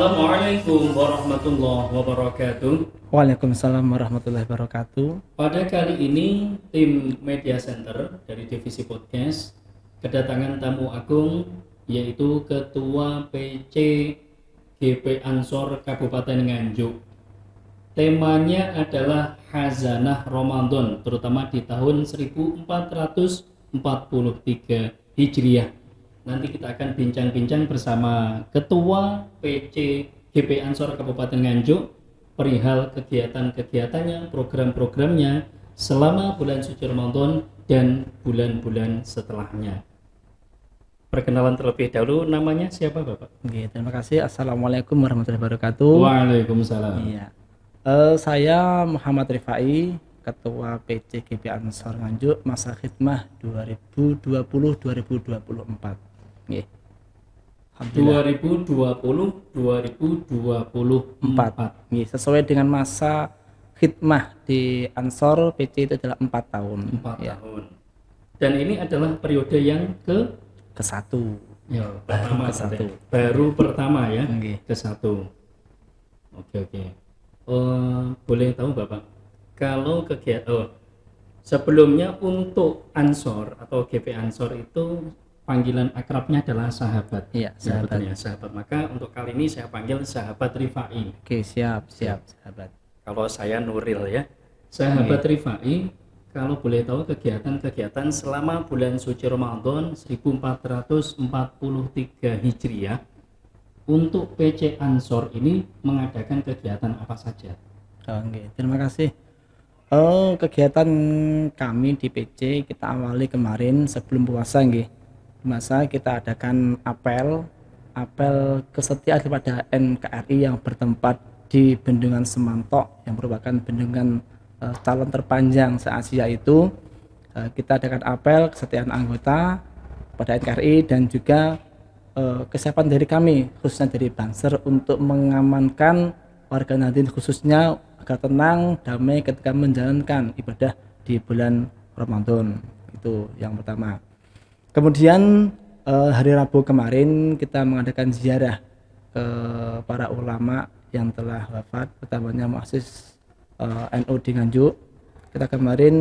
Assalamualaikum warahmatullahi wabarakatuh. Waalaikumsalam warahmatullahi wabarakatuh. Pada kali ini tim Media Center dari Divisi Podcast kedatangan tamu agung, yaitu Ketua PC GP Ansor Kabupaten Nganjuk. Temanya adalah Khazanah Ramadan, terutama di tahun 1443 Hijriah. Nanti kita akan bincang-bincang bersama Ketua PC GP Ansor Kabupaten Nganjuk perihal kegiatan-kegiatannya, program-programnya selama bulan suci Ramadan dan bulan-bulan setelahnya. Perkenalan terlebih dahulu, namanya siapa Bapak? Oke, terima kasih. Assalamualaikum warahmatullahi wabarakatuh. Waalaikumsalam. Iya. Saya Muhammad Rifai, Ketua PC GP Ansor Nganjuk, masa khidmah 2020-2024. Nggih. 2020-2024. Nggih, sesuai dengan masa khidmah di Ansor PC itu adalah 4 tahun. 4 Ya, tahun. Dan ini adalah periode yang ke-1. ya, pertama Ke satu. baru pertama ya, Nggih. ke-1. Oke. Boleh tahu Bapak, kalau kegiatan sebelumnya untuk Ansor atau GP Ansor itu panggilan akrabnya adalah sahabat. Iya, Ya, sahabat. betul ya, sahabat. Maka untuk kali ini saya panggil sahabat Rifai. Oke, siap, sahabat. Kalau saya Nuril ya. Sahabat Rifai, kalau boleh tahu kegiatan-kegiatan selama bulan suci Ramadan 1443 Hijriah untuk PC Ansor ini mengadakan kegiatan apa saja? Oke, terima kasih. Kegiatan kami di PC kita awali kemarin sebelum puasa nggih. Masa kita adakan apel kesetiaan kepada NKRI yang bertempat di Bendungan Semantok yang merupakan bendungan calon terpanjang se-Asia itu. Kita adakan apel kesetiaan anggota pada NKRI dan juga kesiapan dari kami khususnya dari Banser untuk mengamankan warga Nadine khususnya agar tenang, damai ketika menjalankan ibadah di bulan Ramadan. Itu yang pertama. Kemudian hari Rabu kemarin kita mengadakan ziarah ke para ulama yang telah wafat, utamanya muassis NU di Nganjuk. Kita kemarin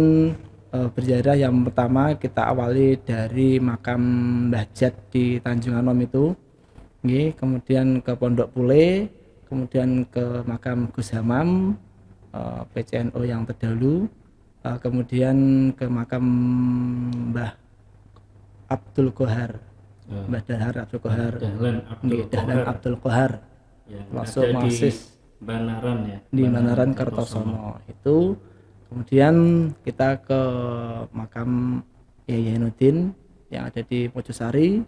berziarah, yang pertama kita awali dari makam Mbah Jat di Tanjung Anom itu. Kemudian ke Pondok Pule, kemudian ke makam Gus Hamam PCNO yang terdahulu, kemudian ke makam Mbah Abdul Qahar, Mbah Dahlan Abdul Qahar, Dahlan Abdul Qahar, masuk muassis Banaran ya, di Banaran Kertosono itu. Kemudian kita ke makam Yai Nudin yang ada di Mojosari,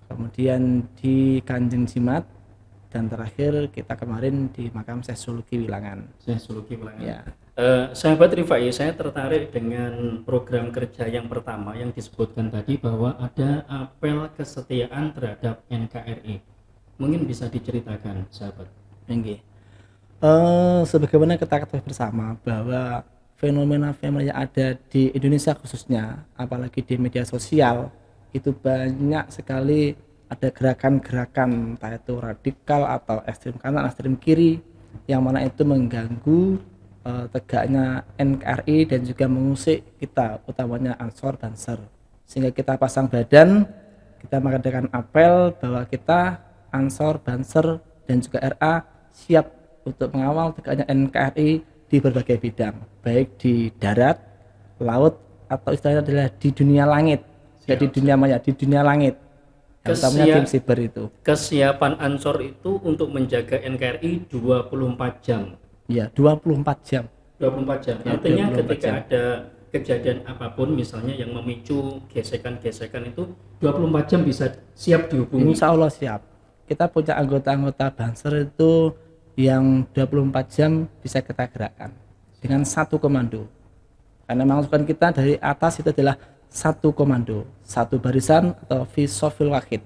kemudian di Kanjeng Jimat, dan terakhir kita kemarin di makam Syekh Suluki Wilangan. Ya. Sahabat Rifai, saya tertarik dengan program kerja yang pertama yang disebutkan tadi bahwa ada apel kesetiaan terhadap NKRI. Mungkin bisa diceritakan, sahabat. Sebagaimana kita ketahui bersama bahwa fenomena-fenomena yang ada di Indonesia khususnya, apalagi di media sosial, itu banyak sekali ada gerakan-gerakan entah itu radikal atau ekstrem kanan, ekstrem kiri, yang mana itu mengganggu tegaknya NKRI dan juga mengusik kita, utamanya Ansor Banser. Sehingga kita pasang badan, kita mengadakan apel bahwa kita Ansor Banser dan juga RA siap untuk mengawal tegaknya NKRI di berbagai bidang, baik di darat, laut, atau istilahnya adalah di dunia langit. Jadi dunia maya, di dunia langit. Utamanya tim siber itu. Kesiapan Ansor itu untuk menjaga NKRI 24 jam. Ya, 24 jam. 24 jam. Ya, artinya 24 ketika jam. ada kejadian apapun misalnya yang memicu gesekan-gesekan itu 24 jam bisa siap dihubungi. Insya Allah siap. Kita punya anggota-anggota Banser itu yang 24 jam bisa kita gerakkan dengan satu komando. Karena masukan kita dari atas itu adalah satu komando, satu barisan atau fisofil wahid.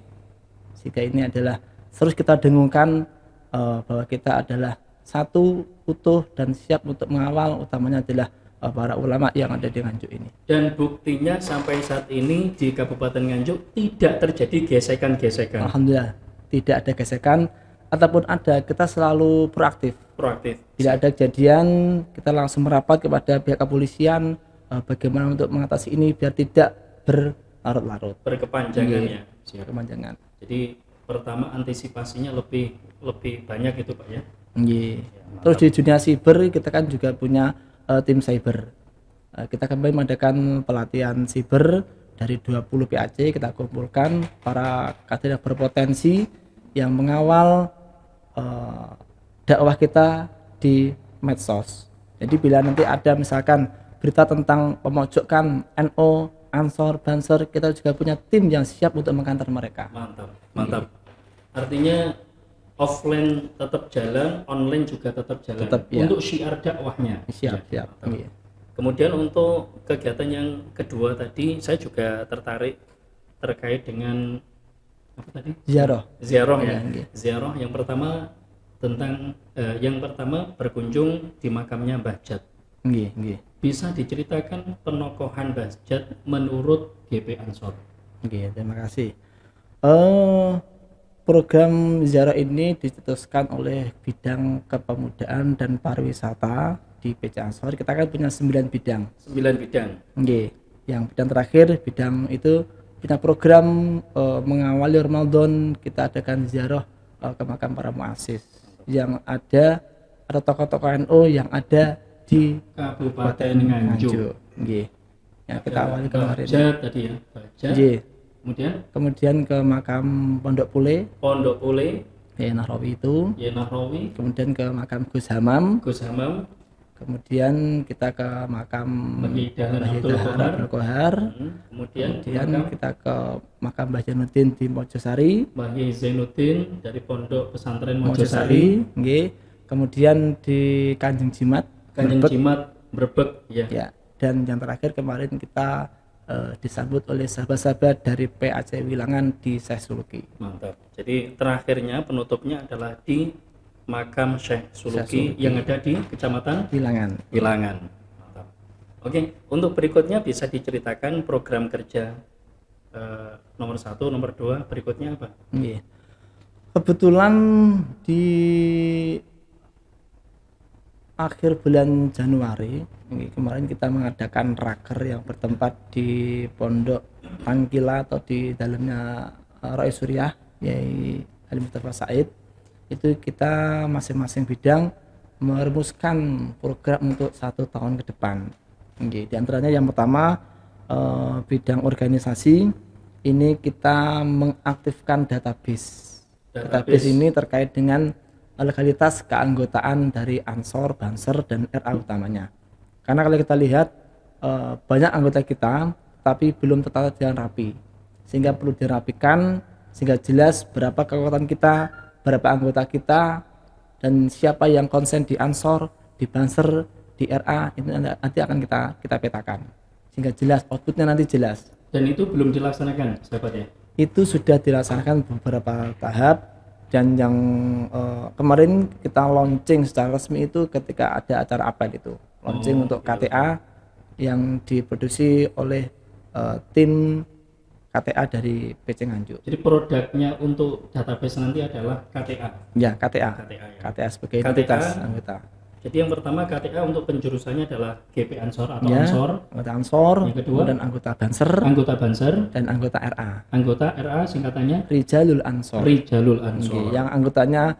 Sehingga ini adalah terus kita dengungkan bahwa kita adalah satu utuh dan siap untuk mengawal, utamanya adalah para ulama yang ada di Nganjuk ini. Dan buktinya sampai saat ini di Kabupaten Nganjuk tidak terjadi gesekan-gesekan. Alhamdulillah tidak ada gesekan. ataupun ada, kita selalu proaktif. Proaktif. Bila ada kejadian, kita langsung merapat kepada pihak kepolisian bagaimana untuk mengatasi ini biar tidak berlarut-larut. Berkepanjangan ya. Siap. Kepanjangan. Jadi pertama antisipasinya lebih banyak itu Pak ya. Nggih. Terus di dunia siber kita kan juga punya tim cyber. Kita kembali mengadakan pelatihan siber dari 20 PAC, kita kumpulkan para kader yang berpotensi yang mengawal dakwah kita di medsos. Jadi bila nanti ada misalkan berita tentang pemojokkan NO, Ansor, Banser, kita juga punya tim yang siap untuk mengkantor mereka. Mantap. Artinya offline tetap jalan, online juga tetap jalan. Ya. Untuk syiar dakwahnya. Siap. Iya. Kemudian untuk kegiatan yang kedua tadi, saya juga tertarik terkait dengan apa tadi? Ziarah ya. Ziarah yang pertama tentang yang pertama berkunjung di makamnya Mbah Jat. Nggih. Bisa diceritakan penokohan Mbah Jat menurut GP Ansor? Nggih, terima kasih. Program ziarah ini dicetuskan oleh bidang kepemudaan dan pariwisata di PC Ansor. Kita kan punya 9 bidang. 9 bidang. Nggih. Yang bidang terakhir bidang itu kita program mengawali Ramadan, kita adakan ziarah ke makam para muassis yang ada tokoh-tokoh NU yang ada di Kabupaten Nganjuk. Nggih. Yang kita awali kemarin. Bajat tadi ya, Bajat. Nggih. Kemudian ke makam Pondok Pule, Nahrawi, kemudian ke makam Gus Hamam, kemudian kita ke makam Mbah Abdul Kohar, kemudian kita ke makam Mbah Zainuddin di Mojosari, Mbah Zainuddin dari Pondok Pesantren Mojosari, nggih. Kemudian di Kanjeng Jimat Brebek ya. Dan yang terakhir kemarin kita disambut oleh sahabat-sahabat dari PAC Wilangan di Syekh Suluki. Mantap. Jadi terakhirnya penutupnya adalah di makam Syekh Suluki yang ada di Kecamatan Wilangan. Mantap. Oke, untuk berikutnya bisa diceritakan program kerja nomor 1, nomor 2, berikutnya apa? Iya. Kebetulan di akhir bulan Januari kemarin kita mengadakan raker yang bertempat di Pondok Tangkila atau di dalamnya Rois Suriah Yai Ali Mustafa Said. Itu kita masing-masing bidang merumuskan program untuk 1 tahun ke depan. Di antaranya yang pertama bidang organisasi ini kita mengaktifkan database. Database ini terkait dengan legalitas keanggotaan dari Ansor, Banser, dan RA utamanya. Karena kalau kita lihat banyak anggota kita tapi belum tertata dengan rapi, sehingga perlu dirapikan sehingga jelas berapa kekuatan kita, berapa anggota kita, dan siapa yang konsen di Ansor, di Banser, di RA, itu nanti akan kita petakan sehingga jelas outputnya nanti jelas. Dan itu belum dilaksanakan sahabat ya? Itu sudah dilaksanakan beberapa tahap. Dan yang kemarin kita launching secara resmi itu ketika ada acara apel itu launching untuk KTA yang diproduksi oleh tim KTA dari PC Nganjuk. Jadi produknya untuk database nanti adalah KTA. Ya, KTA ya. Sebagai entitas anggota. Jadi yang pertama KTA untuk penjurusannya adalah GP Ansor atau ya, Ansor. Anggota Ansor. Yang kedua dan anggota Banser. Dan anggota RA. Anggota RA singkatannya Rijalul Ansor. Okay, yang anggotanya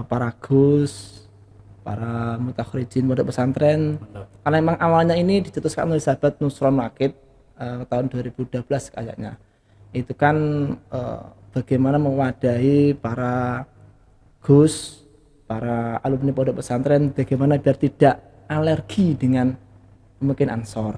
para Gus, para mutakhrijin pondok pesantren. Mantap. Karena memang awalnya ini dicetuskan oleh sahabat Nusron Nakid tahun 2012 kayaknya. Itu kan bagaimana mewadahi para Gus, para alumni pondok pesantren, bagaimana biar tidak alergi dengan mungkin Ansor.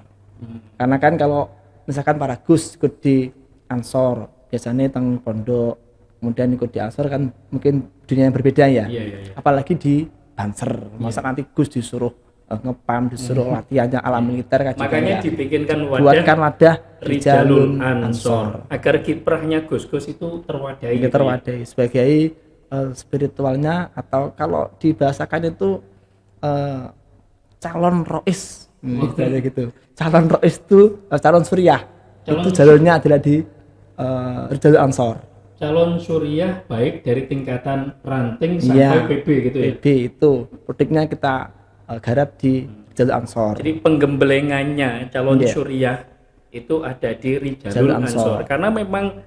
Karena kan kalau misalkan para Gus ikut di Ansor, biasanya teng pondok, kemudian ikut di Ansor kan mungkin dunia yang berbeda ya. Iya. Apalagi di Banser, masa nanti Gus disuruh ngepam, disuruh latihannya alam militer kan. Makanya dibikinkan wadah Rijalul Ansor agar kiprahnya Gus itu terwadahi. Terwadahi sebagai spiritualnya, atau kalau dibahasakan itu calon rois gitu. Calon rois itu calon suriah. Itu jalurnya adalah di Rijalul Ansor. calon suriah baik dari tingkatan ranting Iya, sampai PB gitu ya. PB itu produknya kita garap di jalur Ansor. Jadi penggemblengannya calon Iya. suriah itu ada di Jalur Rijalul Ansor. Ansor karena memang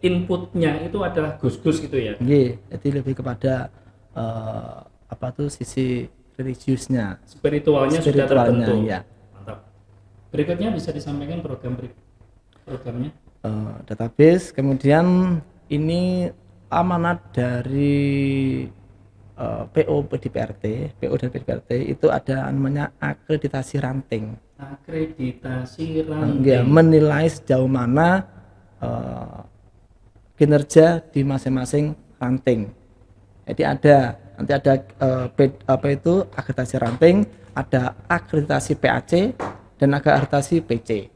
inputnya itu adalah gus-gus gitu ya. Nggih, jadi lebih kepada apa tuh sisi religiusnya, Spiritualnya sudah spiritualnya, terbentuk. ya. Mantap. Berikutnya bisa disampaikan programnya. Database, kemudian ini amanat dari PO di PRT, PO dan PRT itu ada namanya akreditasi ranting. Akreditasi Ya, ranting. menilai sejauh mana kinerja di masing-masing ranting. Jadi nanti ada apa itu akreditasi ranting, ada akreditasi PAC dan akreditasi PC.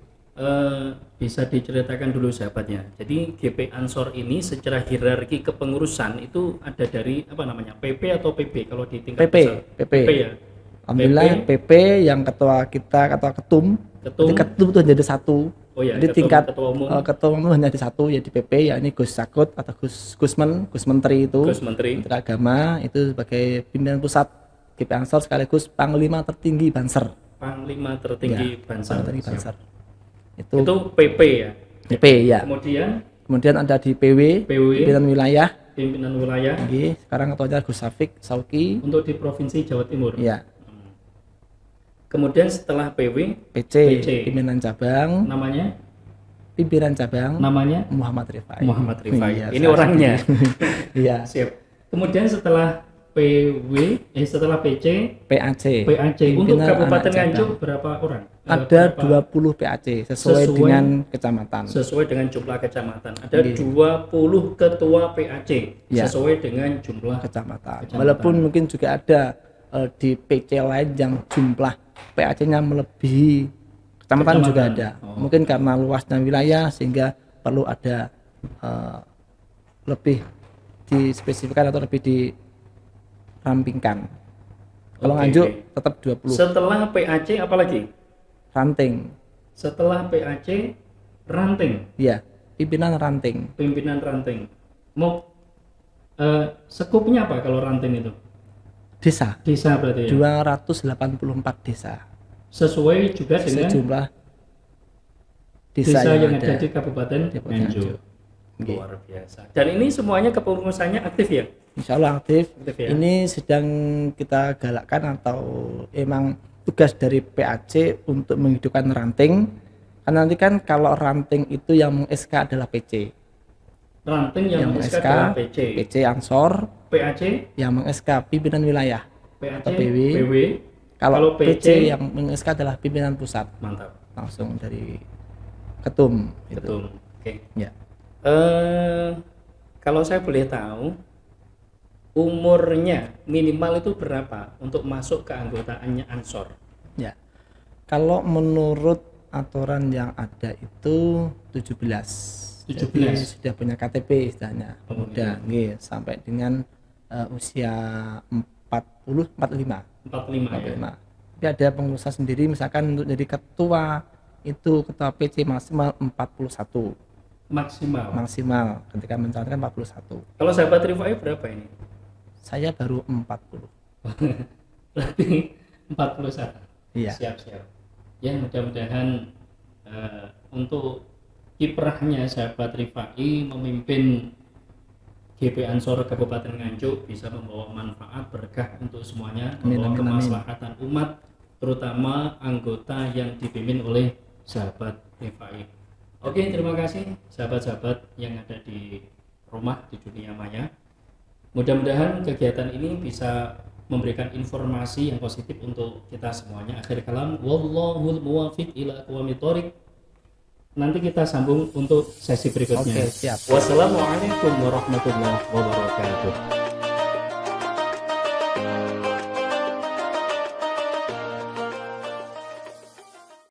Bisa diceritakan dulu sahabatnya. Jadi GP Ansor ini secara hierarki kepengurusan itu ada dari apa namanya, PP atau PB kalau di tingkat PP, besar? PP. Ya. Alhamdulillah PP yang ketua kita, ketua ketum. Ketum. Jadi ketum itu hanya ada satu. Oh ya, Jadi ketum, tingkat ketua umum. hanya ada satu, ya di PP, ya ini Gus Sakut atau Gus Menteri itu. Gus Menteri. Menteri Agama itu sebagai pimpinan pusat GP Ansor sekaligus Panglima tertinggi Banser. Panglima tertinggi Banser. Panglima tertinggi Banser. Itu PP ya. PP ya. Kemudian ada di PW, pimpinan wilayah. Pimpinan wilayah. Oke, sekarang ketuanya Gus Safik Sauki. Untuk di Provinsi Jawa Timur. Ya. Kemudian setelah PW, PC, pimpinan cabang. namanya Muhammad Rifai. Muhammad Rifai. Iya, Ini orangnya. Iya. Siap. Kemudian setelah setelah PC, PAC. Untuk Pimpinan Kabupaten anak cabang. Nganjuk berapa orang? Ada 20 PAC sesuai dengan kecamatan. Sesuai dengan jumlah kecamatan. Ada Iya. 20 ketua PAC Ya. sesuai dengan jumlah kecamatan. Walaupun mungkin juga ada di PC lain yang jumlah PAC-nya melebihi kecamatan juga ada. Mungkin karena luasnya wilayah sehingga perlu ada lebih dispesifikkan atau lebih dirampingkan. Kalau Nganjuk tetap 20. Setelah PAC apa lagi? Ranting. Setelah PAC ranting. Iya, pimpinan ranting. Pimpinan ranting. Mau sekupnya apa kalau ranting itu? Desa. Desa berarti ya. 284 desa. Sesuai juga dengan sejumlah desa yang ada di Kabupaten Nganjuk. Okay. Luar biasa. Dan ini semuanya kepengurusannya aktif ya? Insya Allah aktif. Ya? Ini sedang kita galakkan atau emang tugas dari PAC untuk menghidupkan ranting. Karena nanti kan kalau ranting itu yang meng-SK adalah PC. Ranting yang meng-SK adalah PC. PC Ansor. PAC yang meng-SK pimpinan wilayah. PAC atau PW. Kalau PC yang meng-SK adalah pimpinan pusat. Mantap. Langsung dari ketum. Ketum. Oke. Ya. Kalau saya boleh tahu, umurnya minimal itu berapa untuk masuk ke anggotaannya Ansor? Ya. Kalau menurut aturan yang ada itu 17. Jadi sudah punya KTP istilahnya. Pemuda, sampai dengan usia 45. Tapi ada pengusaha sendiri misalkan untuk jadi ketua itu ketua PC maksimal 41. Maksimal ketika mencalonkan 41. Kalau sahabat Rifai berapa ini? Saya baru 40. Berarti 41. Iya. Siap. Ya mudah-mudahan untuk kiprahnya sahabat Rifai memimpin GP Ansor Kabupaten Nganjuk bisa membawa manfaat berkah untuk semuanya, membawa kemaslahatan umat, terutama anggota yang dipimpin oleh sahabat Rifai. Oke, terima kasih sahabat-sahabat yang ada di rumah di dunia maya. Mudah-mudahan kegiatan ini bisa memberikan informasi yang positif untuk kita semuanya. Akhir kalam, wallahul muwaffiq ila aqwamit thoriq. Nanti kita sambung untuk sesi berikutnya. Oke, siap. Wassalamualaikum warahmatullahi wabarakatuh.